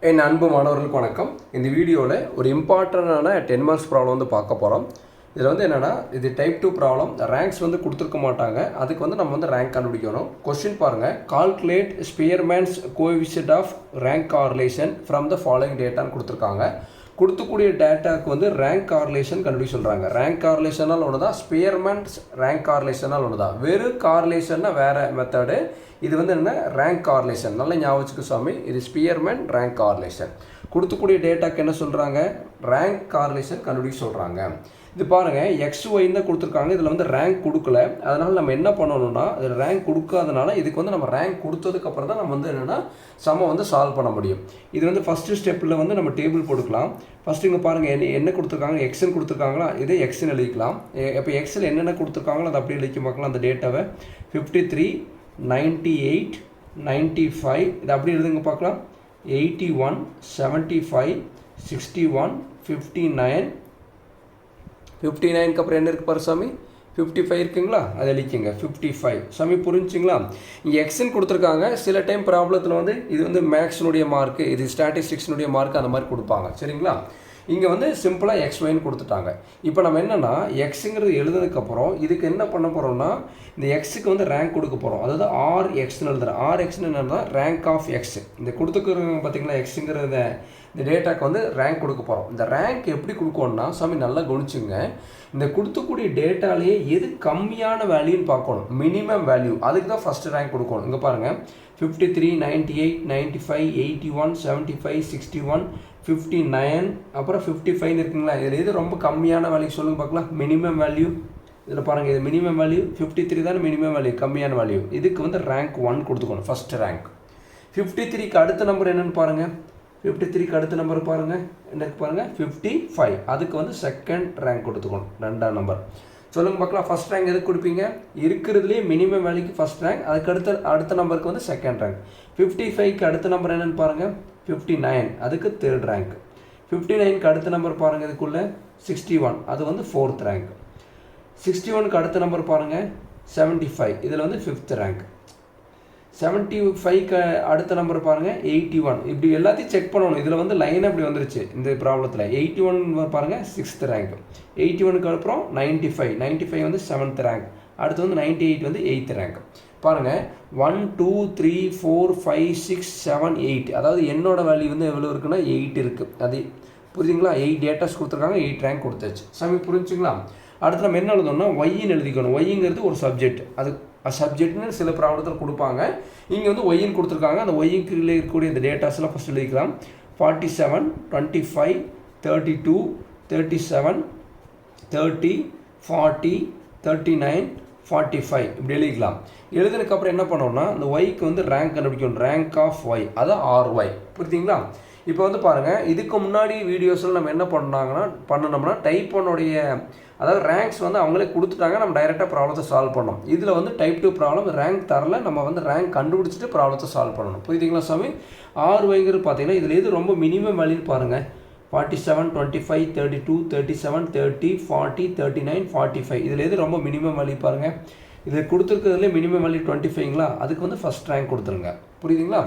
என் அன்பு மாணவர்களுக்கு வணக்கம். இந்த வீடியோவில் ஒரு இம்பார்ட்டண்டான 10 மார்க்ஸ் ப்ராப்ளம் வந்து பார்க்க போகிறோம். இதில் வந்து என்னென்னா, இது டைப் 2 ப்ராப்ளம். ரேங்க்ஸ் வந்து கொடுத்துருக்க மாட்டாங்க. அதுக்கு வந்து நம்ம வந்து ரேங்க் கண்டுபிடிக்கணும். கொஸ்டின் பாருங்கள். Calculate Spearman's coefficient of rank correlation from the following டேட்டான்னு கொடுத்துருக்காங்க. கொடுத்துக்கூடிய டேட்டாவுக்கு வந்து ரேங்க் கார்லேஷன் கண்டுபிடிக்க சொல்கிறாங்க. ரேங்க் கார்லேஷனால் ஒன்று தான், ஸ்பியர்மேன்ஸ் ரேங்க் கார்லேஷனால் ஒன்று தான். வெறும் கார்லேஷன்னா வேறு மெத்தடு. இது வந்து என்ன, ரேங்க் கார்லேஷன். நல்லா ஞாபகம் வச்சுக்க சாமி. இது ஸ்பியர்மேன் ரேங்க் கார்லேஷன். கொடுத்துக்கூடிய டேட்டாக்கு என்ன சொல்கிறாங்க, ரேங்க் கார்லேஷன் கண்டுபிடிக்க சொல்கிறாங்க. இது பாருங்கள், XYன்னு தான் கொடுத்துருக்காங்க. இதில் வந்து ரேங்க் கொடுக்கல. அதனால் நம்ம என்ன பண்ணணும்னா, இது ரேங்க் கொடுக்காதனால இதுக்கு வந்து நம்ம ரேங்க் கொடுத்ததுக்கப்புறம் தான் நம்ம வந்து என்னென்னா சம வந்து சால்வ் பண்ண முடியும். இது வந்து ஃபஸ்ட்டு ஸ்டெப்பில் வந்து நம்ம டேபிள் போட்டுக்கலாம். ஃபஸ்ட்டு இங்கே பாருங்கள், என்ன கொடுத்துருக்காங்க, எக்ஸ்ன்னு கொடுத்துருக்காங்களா, இதே எக்ஸ்ன்னு எழுதிக்கலாம். இப்போ எக்ஸில் என்னென்ன கொடுத்துருக்காங்களோ அதை அப்படியே எழுதிக்க பார்க்கலாம். அந்த டேட்டாவை 53, 98, 95 இது அப்படி எழுதுங்க பார்க்கலாம். 81, 75, 61, 59, 59க்கு அப்புறம் என்ன இருக்குது பாரு சாமி, 55 இருக்குங்களா, அதை எழுதிக்கங்க 55. சாமி புரிஞ்சுங்களா? இங்கே எக்ஸ்ன்னு கொடுத்துருக்காங்க. சில டைம் ப்ராப்ளத்தில் வந்து இது வந்து மேக்ஸினுடைய மார்க்கு, இது ஸ்டாட்டிஸ்டிக்ஸினுடைய மார்க்கு, அந்த மாதிரி கொடுப்பாங்க. சரிங்களா? இங்கே வந்து சிம்பிளாக XYன்னு கொடுத்துட்டாங்க. இப்போ நம்ம என்னென்னா, எக்ஸுங்கிறது எழுதுனதுக்கப்புறம் இதுக்கு என்ன பண்ண போகிறோம்னா, இந்த எக்ஸுக்கு வந்து ரேங்க் கொடுக்க போகிறோம். அதாவது RXன்னு எழுதுகிறேன். RXன்னு என்னென்னா ரேங்க் ஆஃப் எக்ஸ். இந்த கொடுத்துக்கிறவங்க பார்த்தீங்களா, எக்ஸுங்கிறத இந்த டேட்டாக்கு வந்து ரேங்க் கொடுக்க போகிறோம். இந்த ரேங்க் எப்படி கொடுக்கணும்னா, சாமி நல்லா கவனிச்சுங்க. இந்த கொடுத்துக்கூடிய டேட்டாலேயே எது கம்மியான வேல்யூன்னு பார்க்கணும், மினிமம் வேல்யூ. அதுக்கு தான் ஃபஸ்ட்டு ரேங்க் கொடுக்கணும். இங்கே பாருங்கள், 53, 98, 95, 81, 75, 61, 59, அப்புறம் 55 இருக்குங்களா. இதில் எது ரொம்ப கம்மியான வேல்யூ சொல்லுங்கள் பார்க்கலாம், மினிமம் வேல்யூ. இதில் பாருங்கள், இது மினிமம் வேல்யூ 53 தான் மினிமம் வேல்யூ, கம்மியான வேல்யூ. இதுக்கு வந்து ரேங்க் 1 கொடுத்துக்கணும், ஃபஸ்ட்டு ரேங்க். 53க்கு அடுத்த நம்பர் என்னென்னு பாருங்கள். 53க்கு அடுத்த நம்பர் பாருங்கள், என்னக்கு பாருங்கள் 55. அதுக்கு வந்து செகண்ட் ரேங்க் கொடுத்துக்கணும், ரெண்டாம் நம்பர். சொல்லுங்கள் பார்க்கலாம், ஃபஸ்ட் ரேங்க் எதுக்கு கொடுப்பீங்க, இருக்கிறதுலேயே மினிமம் வேல்யூக்கு ஃபஸ்ட் ரேங்க். அதுக்கு அடுத்த நம்பருக்கு வந்து செகண்ட் ரேங்க். 55க்கு அடுத்த நம்பர் என்னென்னு பாருங்கள், 59. அதுக்கு தேர்ட் ரேங்க். 59க்கு அடுத்த நம்பர் பாருங்கள், இதுக்குள்ளே 61. அது வந்து ஃபோர்த் ரேங்க். 61க்கு அடுத்த நம்பர் பாருங்கள் 75. இதில் வந்து ஃபிஃப்த் ரேங்க். 75க்கு அடுத்த நம்பர் பாருங்கள் 81. இப்படி எல்லாத்தையும் செக் பண்ணணும். இதில் வந்து லைனாக இப்படி வந்துருச்சு இந்த ப்ராப்ளத்தில். 81 பாருங்கள் 6th ரேங்க். 81க்கு அப்புறம் 95. 95 வந்து 7th ரேங்க். அடுத்து வந்து 98 வந்து 8th ரேங்க். பாருங்கள், 1, 2, 3, 4, 5, 6, 7, 8. அதாவது என்னோட வேல்யூ வந்து எவ்வளோ இருக்குன்னா 8 இருக்குது. அது புரியுதுங்களா? 8 டேட்டாஸ் கொடுத்துருக்காங்க, 8 ரேங்க் கொடுத்தாச்சு. சாமி புரிஞ்சுங்களா? அடுத்து நம்ம என்ன எழுதணும்னா, ஒய்ன்னு எழுதிக்கணும். ஒய்ங்கிறது ஒரு சப்ஜெக்ட். அது சப்ஜெக்ட்னு சில ப்ராப்ளத்தில் கொடுப்பாங்க. இங்கே வந்து ஒய்ன்னு கொடுத்துருக்காங்க. அந்த ஒய்க்கு இருக்கக்கூடிய இந்த டேட்டாஸ்லாம் ஃபஸ்ட் எழுதிக்கலாம். 47, 25, 32, 37, 30, 40, 39, 45 இப்படி எழுதிக்கலாம். எழுதுனதுக்கப்புறம் என்ன பண்ணோம்னா, இந்த ஒய்க்கு வந்து ரேங்க் கண்டுபிடிக்கணும். ரேங்க் ஆஃப் ஒய், அதான் RY. புரியுதுங்களா? இப்போ வந்து பாருங்கள், இதுக்கு முன்னாடி வீடியோஸில் நம்ம என்ன பண்ணணும்னா டைப் 1உடைய அதாவது ரேங்க்ஸ் வந்து அவங்களே கொடுத்துட்டாங்க. நம்ம டைரெக்டாக ப்ராப்ளத்தை சால்வ் பண்ணோம். இதில் வந்து டைப் 2 ப்ராப்ளம் ரேங்க் தரல. நம்ம வந்து ரேங்க் கண்டுபிடிச்சிட்டு ப்ராப்ளத்தை சால்வ் பண்ணணும். புரியுதுங்களா சாமி? RYங்கிறது பார்த்தீங்கன்னா இதில் எது ரொம்ப மினிமம் வேல்யூன்னு பாருங்கள். 47, 25, 32, 37, 30, 40, 39, 45. இதில் எது ரொம்ப மினிமம் வேல்யூ பாருங்கள். இதில் கொடுத்துருக்கிறதுலே மினிமம் வேல்யூ 25ங்களா. அதுக்கு வந்து ஃபஸ்ட் ரேங்க் கொடுத்துருங்க. புரியுதுங்களா?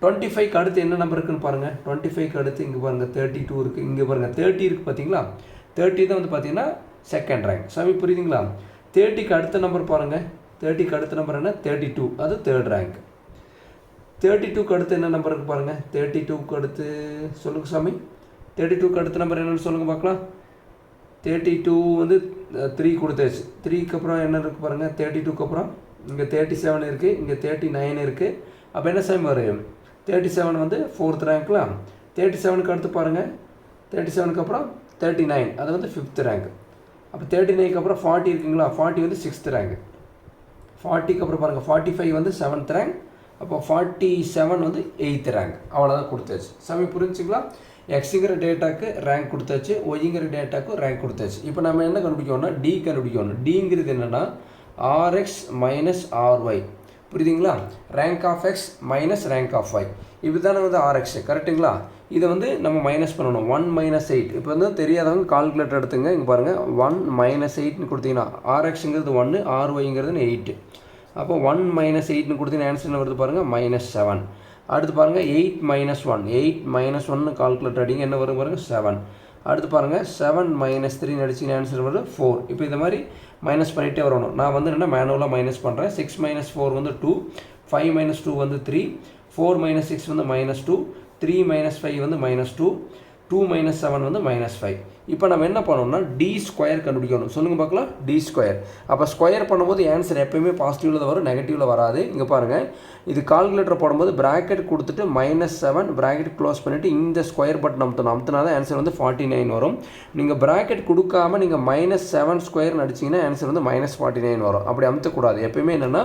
25க்கு அடுத்து என்ன நம்பர் இருக்குன்னு பாருங்கள். 25க்கு அடுத்து இங்கே பாருங்கள் 32 இருக்குது. இங்கே பாருங்கள் 30 இருக்குது பார்த்தீங்களா. 30 தான் வந்து பார்த்தீங்கன்னா செகண்ட் ரேங்க். சாமி புரியுதுங்களா? 30க்கு அடுத்த நம்பர் பாருங்கள். 30க்கு அடுத்த நம்பர் என்ன, 32. அது தேர்ட் ரேங்க். 32க்கு அடுத்து என்ன நம்பர் இருக்குது பாருங்கள். 32க்கு அடுத்து சொல்லுங்கள் சாமி. 32க்கு அடுத்த நம்பர் என்னென்னு சொல்லுங்கள் பார்க்கலாம். 32 வந்து 3 கொடுத்தாச்சு. 3க்கு அப்புறம் என்ன இருக்குது பாருங்கள். 32க்கு அப்புறம் இங்கே 37 இருக்குது, இங்கே 39 இருக்குது. அப்போ என்ன சாமி வரும், 37 வந்து ஃபோர்த் ரேங்க்லாம். 37க்கு அடுத்து பாருங்கள். 37க்கு அப்புறம் 39. அது வந்து ஃபிஃப்த் ரேங்க். அப்போ 39க்கு அப்புறம் 40 இருக்குங்களா. 40 வந்து 6th ரேங்க். 40க்கு அப்புறம் பாருங்கள் 45 வந்து 7th ரேங்க். அப்போ 47 வந்து 8th ரேங்க். அவ்வளோதான் கொடுத்தாச்சு. சாமி புரிஞ்சுங்களா? எக்ஸுங்கிற டேட்டாக்கு ரேங்க் கொடுத்தாச்சு, ஒய்ங்கிற டேட்டாக்கு ரேங்க் கொடுத்தாச்சு. இப்போ நம்ம என்ன கண்டுபிடிக்கணும்னா D கண்டுபிடிக்கணும். Dங்கிறது என்னென்னா RX மைனஸ் RY. புரியுதுங்களா? Rank of X minus rank of Y. இப்படி தானே வந்து RX கரெக்டுங்களா? இதை வந்து நம்ம மைனஸ் பண்ணணும். 1 - 8. இப்போ வந்து தெரியாதவங்க கால்குலேட்டர் எடுத்துங்க. இங்கே பாருங்கள், 1 - 8ன்னு கொடுத்தீங்கன்னா RXங்கிறது 1, RYங்கிறது 8. அப்போ 1 - 8ன்னு கொடுத்தீங்கன்னா ஆன்சர் என்ன வருது பாருங்கள், -7. அடுத்து பாருங்கள் 8 - 1 8 - 1 கால்குலேட்டர் அடிங்க என்ன வரும் பாருங்கள் 7. அடுத்து பாருங்கள் 7 - 3 அடிச்சிங்கன்னா ஆன்சர் வருது 4. இப்போ இந்த மாதிரி மைனஸ் பண்ணிகிட்டே வரணும். நான் வந்து என்ன மேனுவலாக மைனஸ் பண்ணுறேன். 6 - 4 வந்து 2, 5 - 2 வந்து 3, 4 - 6 வந்து -2, 3 - 5 வந்து -2, 2 - 7 வந்து -5. இப்போ நம்ம என்ன பண்ணோம்னா டி ஸ்கொயர் கண்டுபிடிக்கணும். சொல்லுங்கள் பார்க்கலாம். D square. அப்போ ஸ்கொயர் பண்ணும்போது ஆன்சர் எப்போயுமே பாசிட்டிவில் தான் வரும், நெகட்டிவில் வராது. இங்கே பாருங்கள், இது கால்குலேட்டர் போடும்போது ப்ராக்கெட் கொடுத்துட்டு -7 ப்ராக்கெட் க்ளோஸ் பண்ணிவிட்டு இந்த ஸ்கொயர் பட்டன் அமுத்தினா தான் ஆன்சர் வந்து 49 வரும். நீங்கள் ப்ராக்கெட் கொடுக்காமல் நீங்கள் -7 ஸ்கொயர்னு அடிச்சிங்கன்னா ஆன்சர் வந்து -49 வரும். அப்படி அமுத்தக்கூடாது. எப்பயுமே என்னென்னா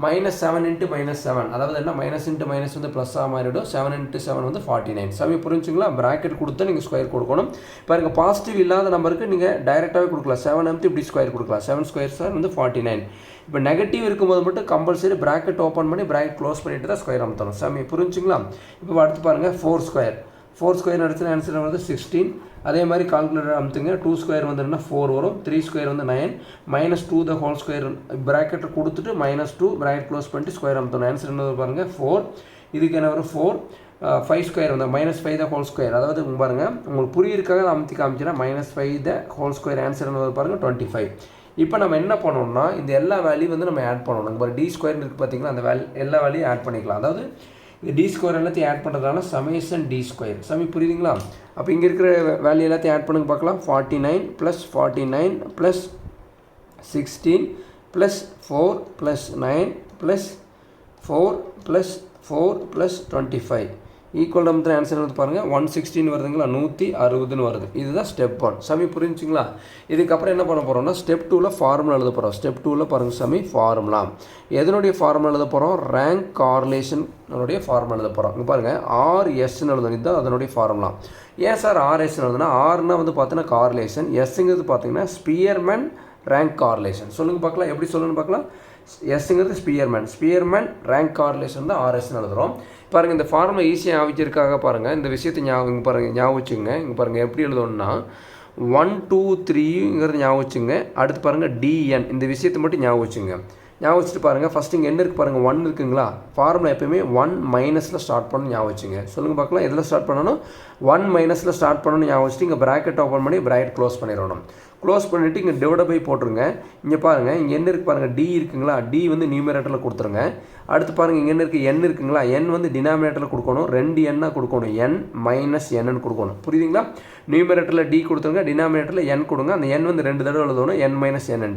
-7 × -7, அதாவது என்ன மைனஸ் இன்ட்டு மைனஸ் வந்து ப்ளஸ்ஸாக மாறிடும். 7 × 7 வந்து 49. சமயம் புரிஞ்சுங்களா? ப்ராக்கெட் கொடுத்து நீங்கள் ஸ்கொயர் கொடுக்கணும். பாருங்கள், பாசிட்டிவ் இல்லாத நம்பருக்கு நீங்கள் டைரெக்டாகவே கொடுக்கலாம். 7 அமுத்தி இப்படி ஸ்கொயர் கொடுக்கலாம். 7 ஸ்கொயர் வந்து 49. இப்போ நெகட்டிவ் இருக்கும்போது மட்டும் கம்பல்சரி ப்ராக்கெட் ஓப்பன் பண்ணி ப்ராக்கெட் க்ளோஸ் பண்ணிட்டு தான் ஸ்கொயர் அமுத்தணும். சமயம் புரிஞ்சுங்களா? இப்போ அடுத்து பாருங்கள் 4 ஸ்கொயர். 4 ஸ்கொயர் அடிச்சுன்னா ஆன்சர் வந்து 16. அதே மாதிரி கால்குலேட்டர் அமுத்துங்க. 2 ஸ்கொயர் வந்துன்னா 4 வரும். 3 ஸ்கொயர் வந்து 9, -2 த ஹோல் ஸ்கொயர் ப்ராக்கெட்டை கொடுத்துட்டு -2 ப்ராக்கெட் க்ளோஸ் பண்ணிட்டு ஸ்கொயர் அமுத்தணும். ஆன்சர் என்ன பாருங்கள் 4. இதுக்கு என்ன வரும் 4. 5 ஸ்கொயர் வந்து -5 த ஹோல் ஸ்கொயர், அதாவது பாருங்கள் உங்களுக்கு புரியிருக்காக அமுத்தி காமிச்சினா -5 த ஹோல் ஸ்கொயர் ஆன்சர் என்ன பாருங்கள் 25. இப்போ நம்ம என்ன பண்ணோம்னா இந்த எல்லா வேல்யூ வந்து நம்ம ஆட் பண்ணணும். நம்ம டி ஸ்கொயர் இருக்குது பார்த்தீங்களா, அந்த எல்லா வேல்யூயும் ஆட் பண்ணிக்கலாம். அதாவது இந்த டி ஸ்கொயர் எல்லாத்தையும் ஆட் பண்ணுறதுனால சமேஷன் டி ஸ்கொயர். சமயம் புரியுதுங்களா? அப்போ இங்கே இருக்கிற வேல்யூ எல்லாத்தையும் ஆட் பண்ணுங்க பார்க்கலாம். 49 + 49 + 16 + 4 + 9 + 4 + 4 + 25 ஈக்குவல் நம்ம ஆன்சர் வந்து பாருங்கள் 116 வருதுங்களா, 160 வருது. இதுதான் ஸ்டெப் 1. சமி புரிஞ்சுங்களா? இதுக்கப்புறம் என்ன பண்ண போகிறோம்னா ஸ்டெப் 2ல் ஃபார்முலா எழுத போகிறோம். ஸ்டெப் 2ல் பாருங்கள் சமி ஃபார்முலா. எதனுடைய ஃபார்முலா எழுத போகிறோம்? ரேங்க் கார்லேஷனுடைய ஃபார்முலா எழுத போகிறோம். இங்கே பாருங்கள் RSன்னு எழுதணும். இதுதான் அதனுடைய ஃபார்முலா. ஏன் சார் RSன்னு எழுதுனா, ஆர்னா வந்து பார்த்தீங்கன்னா கார்லேஷன், எஸ்ங்கிறது பார்த்தீங்கன்னா ஸ்பியர்மேன் ரேங்க் கார்லேஷன். சொல்லுங்கள் பார்க்கலாம், எப்படி சொல்லணும்னு பார்க்கலாம். எஸ்ங்கிறது ஸ்பியர்மேன் ரேங்க் கார்லேஷன் தான் RSன்னு எழுதுகிறோம். பாருங்கள், இந்த ஃபார்முலா ஈஸியாக ஆவிச்சிருக்காக பாருங்கள். இந்த விஷயத்தை ஞாபகம் பாருங்கள், ஞாபகம் வச்சுங்க. இங்கே பாருங்கள் எப்படி எழுதணும்னா 1 2 3ங்கிறது ஞாபகம் வச்சுங்க. அடுத்து பாருங்கள் DN, இந்த விஷயத்தை மட்டும் ஞாபகம் வச்சுங்க. ஞாபகம் வச்சுட்டு பாருங்கள், ஃபஸ்ட்டு இங்கே என்ன இருக்குது பாருங்கள், 1 இருக்குங்களா. ஃபார்முலா எப்போயுமே 1 - ஸ்டார்ட் பண்ணணும் ஞாபகம் வச்சுங்க. சொல்லுங்கள் பார்க்கலாம், எதில் ஸ்டார்ட் பண்ணணும்? 1 - ஸ்டார்ட் பண்ணணும் ஞாபகம் வச்சுட்டு இங்கே ப்ராக்கெட் ஓப்பன் பண்ணி ப்ராக்கெட் க்ளோஸ் பண்ணிடணும். க்ளோஸ் பண்ணிவிட்டு இங்கே டிவைட் பை போட்டுருங்க. இங்கே பாருங்கள், இங்கே என்ன இருக்குது பாருங்கள், D இருக்குங்களா. D வந்து நியூமரேட்டரில் கொடுத்துருங்க. அடுத்து பாருங்கள், இங்கே என்ன இருக்குது, N இருக்குங்களா. N வந்து டினாமினேட்டரில் கொடுக்கணும். 2 N கொடுக்கணும். N - N கொடுக்கணும். புரியுதுங்களா? நியூமரேட்டரில் D கொடுத்துருங்க, டினாமினேட்டரில் N கொடுங்க. அந்த N வந்து 2 தடவை எழுதணும், N - N.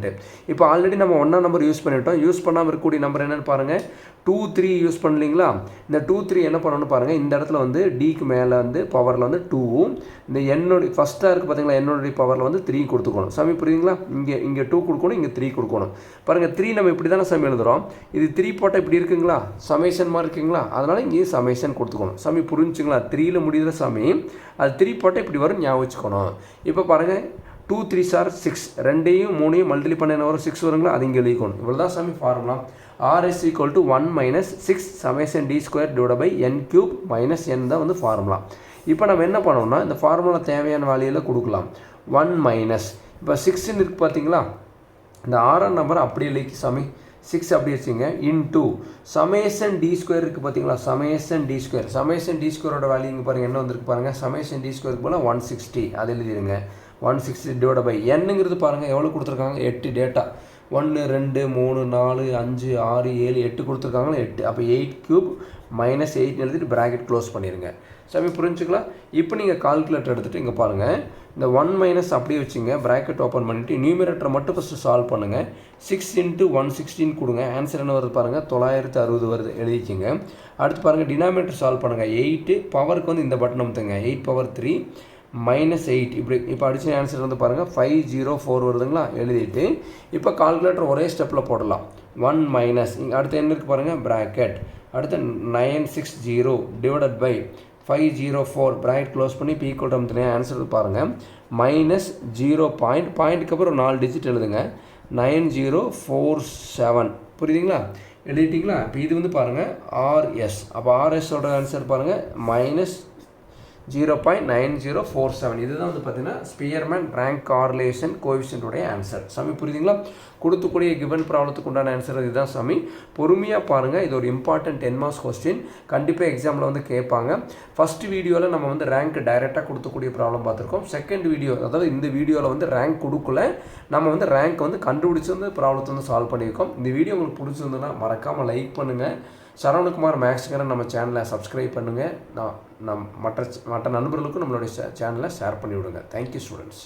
இப்போ ஆல்ரெடி நம்ம 1ஆம் நம்பர் யூஸ் பண்ணிவிட்டோம். யூஸ் பண்ணாமல் இருக்கக்கூடிய நம்பர் என்னென்னு பாருங்கள், 2 3 யூஸ் பண்ணலீங்களா. இந்த 2 3 என்ன பண்ணணும்னு பாருங்கள், இந்த இடத்துல வந்து Dக்கு மேலே வந்து பவரில் வந்து 2வும், இந்த என்னோடைய ஃபஸ்ட்டாக இருக்குது பார்த்தீங்களா, என்னோடைய பவரில் வந்து 3 கொடுத்துக்கணும். சமி புரியுதுங்களா? இங்கே 2 கொடுக்கணும், இங்கே 3 கொடுக்கணும். பாருங்கள், 3 நம்ம இப்படி தானே சமி எழுதுகிறோம். இது 3 போட்டால் இப்படி இருக்குங்களா, சமேஷன் மாதிரி இருக்குங்களா. அதனால் இங்கே சமேஷன் கொடுத்துக்கணும். சமி புரிஞ்சுங்களா? 3ல் முடிகிற சமி அது 3 போட்டால் இப்படி வரும், ஞாபகம் வச்சுக்கணும். இப்போ பாருங்கள், 2 3 ஆர் 6, 2யும் 3யும் மல்டிப்ளை பண்ண என்ன வரும், 6 வருங்களா. அது இங்கே எழுதிக்கணும். இவ்வளோ தான் சமி formula. RS = 1 - 6 summation D² / N³ - N தான் வந்து ஃபார்முலா. இப்போ நம்ம என்ன பண்ணோம்னா இந்த ஃபார்முலா தேவையான வேல்யூவில் கொடுக்கலாம். 1 - இப்போ 6ன்னு இருக்குது பார்த்தீங்களா, இந்த 6ஆம் நம்பர் அப்படியே எழுதி சமி 6 அப்படி வச்சுங்க இன்டூ சமேஷன் D² இருக்குது பார்த்தீங்களா, சமேஷன் D². சமேஷன் D²ஓட வேல்யூ இங்கே பாருங்கள் என்ன வந்திருக்கு பாருங்கள், சமேஷன் D² போல் 160 அது எழுதிடுங்க. 160 / Nங்கிறது பாருங்கள் எவ்வளோ கொடுத்துருக்காங்க, 8 டேட்டா. 1 2 3 4 5 6 7 8 கொடுத்துருக்காங்களா, 8. அப்போ 8³ - 8 எழுதிட்டு ப்ராக்கெட் க்ளோஸ் பண்ணிடுங்க. சமயம் புரிஞ்சுக்கலாம்? இப்போ நீங்கள் கால்குலேட்டர் எடுத்துகிட்டு இங்கே பாருங்கள், இந்த 1 - அப்படியே வச்சுங்க, ப்ராக்கெட் ஓப்பன் பண்ணிவிட்டு நியூமரேட்டரை மட்டும் ஃபஸ்ட்டு சால்வ் பண்ணுங்கள். 6 × 116 கொடுங்க. ஆன்சர் என்ன வருது பாருங்கள், 960 வருது, எழுதிச்சிங்க. அடுத்து பாருங்கள், டினாமினேட்டர் சால்வ் பண்ணுங்கள். 8 பவருக்கு வந்து இந்த பட்டன் அமுத்துங்க, 8 பவர் 3 -8 இப்படி. இப்போ அடிச்சு ஆன்சர் வந்து பாருங்கள் 504 வருதுங்களா, எழுதிட்டு இப்போ கால்குலேட்டர் ஒரே ஸ்டெப்பில் போடலாம். 1 - அடுத்து என்ன இருக்குது பாருங்கள், ப்ராக்கெட். அடுத்து 960 / 504 ப்ராக்கெட் க்ளோஸ் பண்ணி ஈக்குவல் அமுத்துனே ஆன்சர் பாருங்கள் -0 பாயிண்ட்டுக்கு அப்புறம் 4 டிஜிட் எழுதுங்க, 9047. புரியுதுங்களா? எழுதிட்டிங்களா? இப்போ இது வந்து பாருங்கள் RS. அப்போ RSோட ஆன்சர் பாருங்கள் 0.9047. இதுதான் வந்து பார்த்தீங்கன்னா ஸ்பியர்மேன் ரேங்க் கார்லேஷன் கோஎஃபிஷியன்ட்டுடைய ஆன்சர். சாமி புரியுதுங்களா? கொடுத்துக்கூடிய கிவன் ப்ராப்ளத்துக்கு உண்டான ஆன்சர் இதுதான் சாமி. பொறுமையாக பாருங்கள். இது ஒரு இம்பார்ட்டன்ட் 10 மார்க்ஸ் கொஸ்டின். கண்டிப்பாக எக்ஸாமில் வந்து கேட்பாங்க. ஃபஸ்ட் வீடியோவில் நம்ம வந்து ரேங்க் டைரெக்டாக கொடுக்கக்கூடிய ப்ராப்ளம் பார்த்துருக்கோம். செகண்ட் வீடியோ, அதாவது இந்த வீடியோவில் வந்து ரேங்க் கொடுக்கல, நம்ம வந்து ரேங்க் வந்து கண்டுபிடிச்சி வந்து ப்ராப்ளத்தை வந்து சால்வ் பண்ணியிருக்கோம். இந்த வீடியோ உங்களுக்கு பிடிச்சிருந்ததுன்னா மறக்காமல் லைக் பண்ணுங்கள். சரவணகுமார் மேக்ஸ்காரன் நம்ம சேனலை சப்ஸ்கிரைப் பண்ணுங்கள். மற்ற நண்பர்களுக்கும் நம்மளுடைய சேனலை ஷேர் பண்ணி விடுங்க. Thank you students.